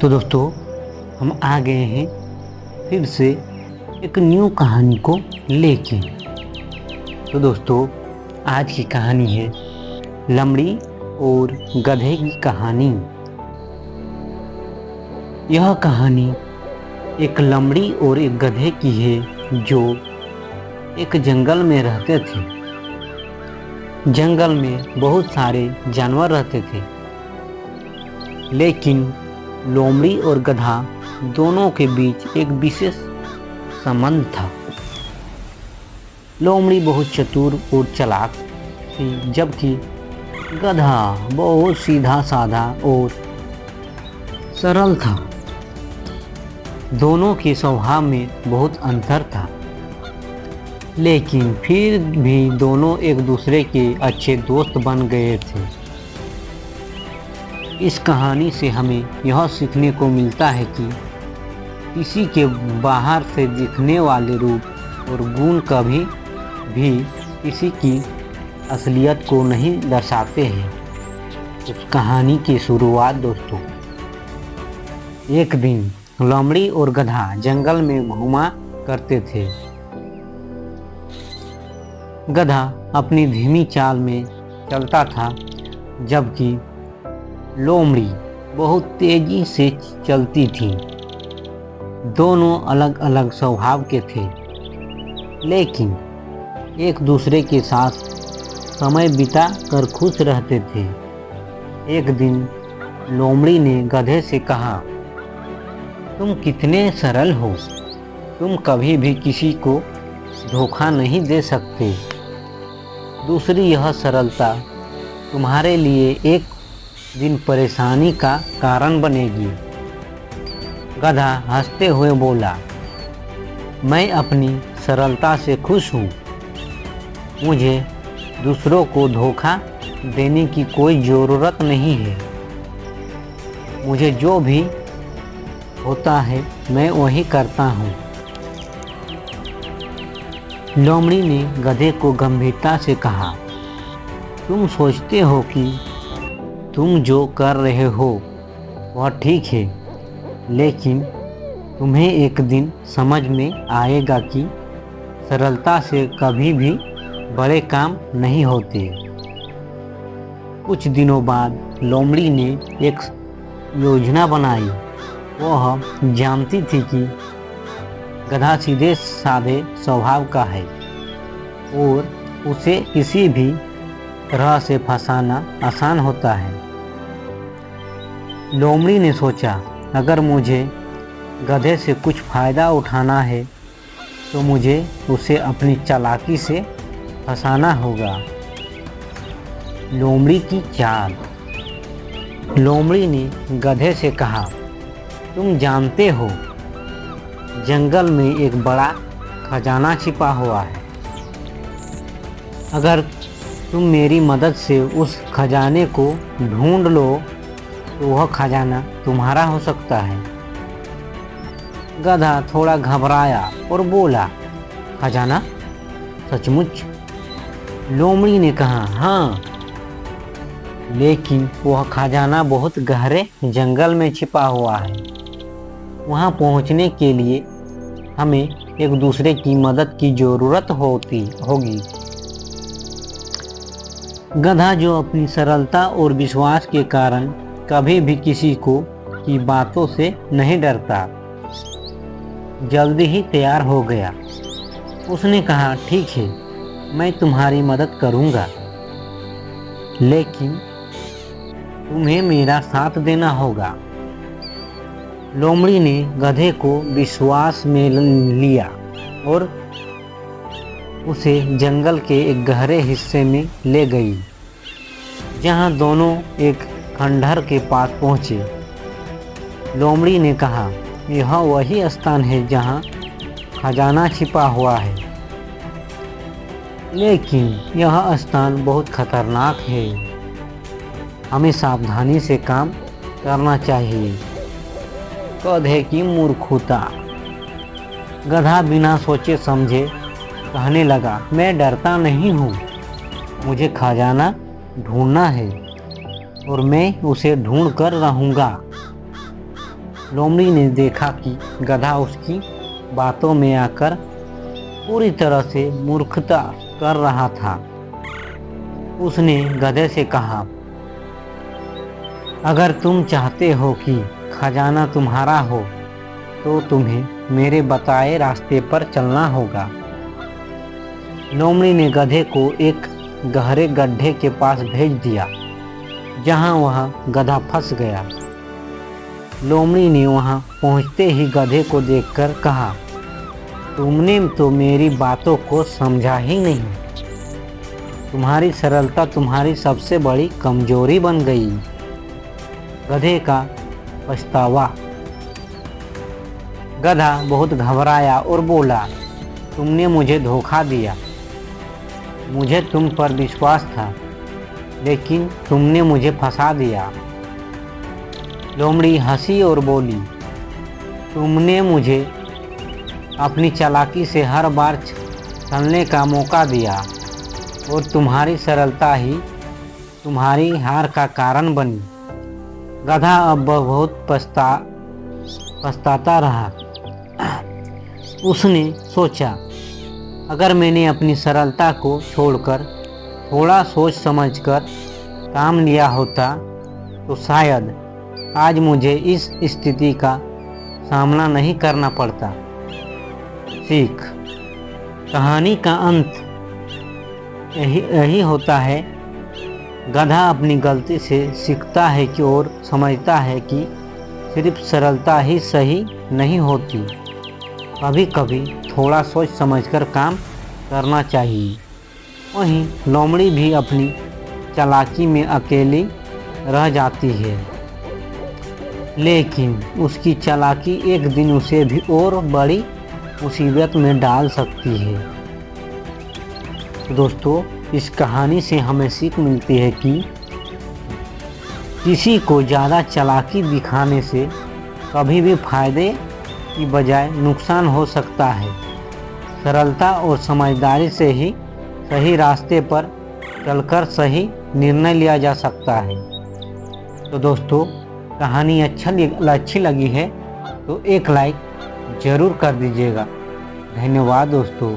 तो दोस्तों हम आ गए हैं फिर से एक न्यू कहानी को लेके। तो दोस्तों आज की कहानी है लमड़ी और गधे की कहानी। यह कहानी एक लमड़ी और एक गधे की है जो एक जंगल में रहते थे। जंगल में बहुत सारे जानवर रहते थे, लेकिन लोमड़ी और गधा दोनों के बीच एक विशेष संबंध था। लोमड़ी बहुत चतुर और चालाक थी, जबकि गधा बहुत सीधा साधा और सरल था। दोनों के स्वभाव में बहुत अंतर था, लेकिन फिर भी दोनों एक दूसरे के अच्छे दोस्त बन गए थे। इस कहानी से हमें यह सीखने को मिलता है कि किसी के बाहर से दिखने वाले रूप और गुण कभी भी किसी की असलियत को नहीं दर्शाते हैं। इस कहानी की शुरुआत दोस्तों, एक दिन लोमड़ी और गधा जंगल में घूमा करते थे। गधा अपनी धीमी चाल में चलता था, जबकि लोमड़ी बहुत तेजी से चलती थी। दोनों अलग अलग स्वभाव के थे, लेकिन एक दूसरे के साथ समय बिता कर खुश रहते थे। एक दिन लोमड़ी ने गधे से कहा, तुम कितने सरल हो, तुम कभी भी किसी को धोखा नहीं दे सकते। दूसरी यह सरलता तुम्हारे लिए एक दिन परेशानी का कारण बनेगी। गधा हंसते हुए बोला, मैं अपनी सरलता से खुश हूँ। मुझे दूसरों को धोखा देने की कोई ज़रूरत नहीं है। मुझे जो भी होता है मैं वही करता हूँ। लोमड़ी ने गधे को गंभीरता से कहा, तुम सोचते हो कि तुम जो कर रहे हो वह ठीक है, लेकिन तुम्हें एक दिन समझ में आएगा कि सरलता से कभी भी बड़े काम नहीं होते। कुछ दिनों बाद लोमड़ी ने एक योजना बनाई। वह जानती थी कि गधा सीधे साधे स्वभाव का है और उसे किसी भी तरह से फंसाना आसान होता है। लोमड़ी ने सोचा, अगर मुझे गधे से कुछ फ़ायदा उठाना है तो मुझे उसे अपनी चालाकी से फंसाना होगा। लोमड़ी की चाल। लोमड़ी ने गधे से कहा, तुम जानते हो जंगल में एक बड़ा खजाना छिपा हुआ है। अगर तुम मेरी मदद से उस खजाने को ढूंढ लो तो वह खजाना तुम्हारा हो सकता है। गधा थोड़ा घबराया और बोला, खजाना? सचमुच? लोमड़ी ने कहा, हाँ, लेकिन वह खजाना बहुत गहरे जंगल में छिपा हुआ है। वहाँ पहुँचने के लिए हमें एक दूसरे की मदद की ज़रूरत होगी। गधा, जो अपनी सरलता और विश्वास के कारण कभी भी किसी की बातों से नहीं डरता, जल्दी ही तैयार हो गया। उसने कहा, ठीक है, मैं तुम्हारी मदद करूँगा, लेकिन तुम्हें मेरा साथ देना होगा। लोमड़ी ने गधे को विश्वास में लिया और उसे जंगल के एक गहरे हिस्से में ले गई, जहां दोनों एक खंडहर के पास पहुंचे। लोमड़ी ने कहा, यह वही स्थान है जहां खजाना छिपा हुआ है, लेकिन यह स्थान बहुत खतरनाक है। हमें सावधानी से काम करना चाहिए। गधे की मूर्खता। गधा बिना सोचे समझे कहने लगा, मैं डरता नहीं हूँ, मुझे खजाना ढूंढना है और मैं उसे ढूंढ कर रहूँगा। लोमड़ी ने देखा कि गधा उसकी बातों में आकर पूरी तरह से मूर्खता कर रहा था। उसने गधे से कहा, अगर तुम चाहते हो कि खजाना तुम्हारा हो तो तुम्हें मेरे बताए रास्ते पर चलना होगा। लोमड़ी ने गधे को एक गहरे गड्ढे के पास भेज दिया, जहां वह गधा फंस गया। लोमड़ी ने वहां पहुंचते ही गधे को देखकर कहा, तुमने तो मेरी बातों को समझा ही नहीं। तुम्हारी सरलता तुम्हारी सबसे बड़ी कमजोरी बन गई। गधे का पछतावा। गधा बहुत घबराया और बोला, तुमने मुझे धोखा दिया। मुझे तुम पर विश्वास था, लेकिन तुमने मुझे फंसा दिया। लोमड़ी हंसी और बोली, तुमने मुझे अपनी चालाकी से हर बार चलने का मौका दिया और तुम्हारी सरलता ही तुम्हारी हार का कारण बनी। गधा अब बहुत पछताता रहा। उसने सोचा, अगर मैंने अपनी सरलता को छोड़कर थोड़ा सोच समझकर काम लिया होता तो शायद आज मुझे इस स्थिति का सामना नहीं करना पड़ता। सीख। कहानी का अंत यही होता है। गधा अपनी गलती से सीखता है कि और समझता है कि सिर्फ सरलता ही सही नहीं होती। कभी कभी थोड़ा सोच समझकर काम करना चाहिए। वहीं लोमड़ी भी अपनी चालाकी में अकेली रह जाती है, लेकिन उसकी चालाकी एक दिन उसे भी और बड़ी मुसीबत में डाल सकती है। तो दोस्तों, इस कहानी से हमें सीख मिलती है कि किसी को ज़्यादा चालाकी दिखाने से कभी भी फायदे की बजाय नुकसान हो सकता है। सरलता और समझदारी से ही सही रास्ते पर चलकर सही निर्णय लिया जा सकता है। तो दोस्तों, कहानी अच्छी लगी है तो एक लाइक ज़रूर कर दीजिएगा। धन्यवाद दोस्तों।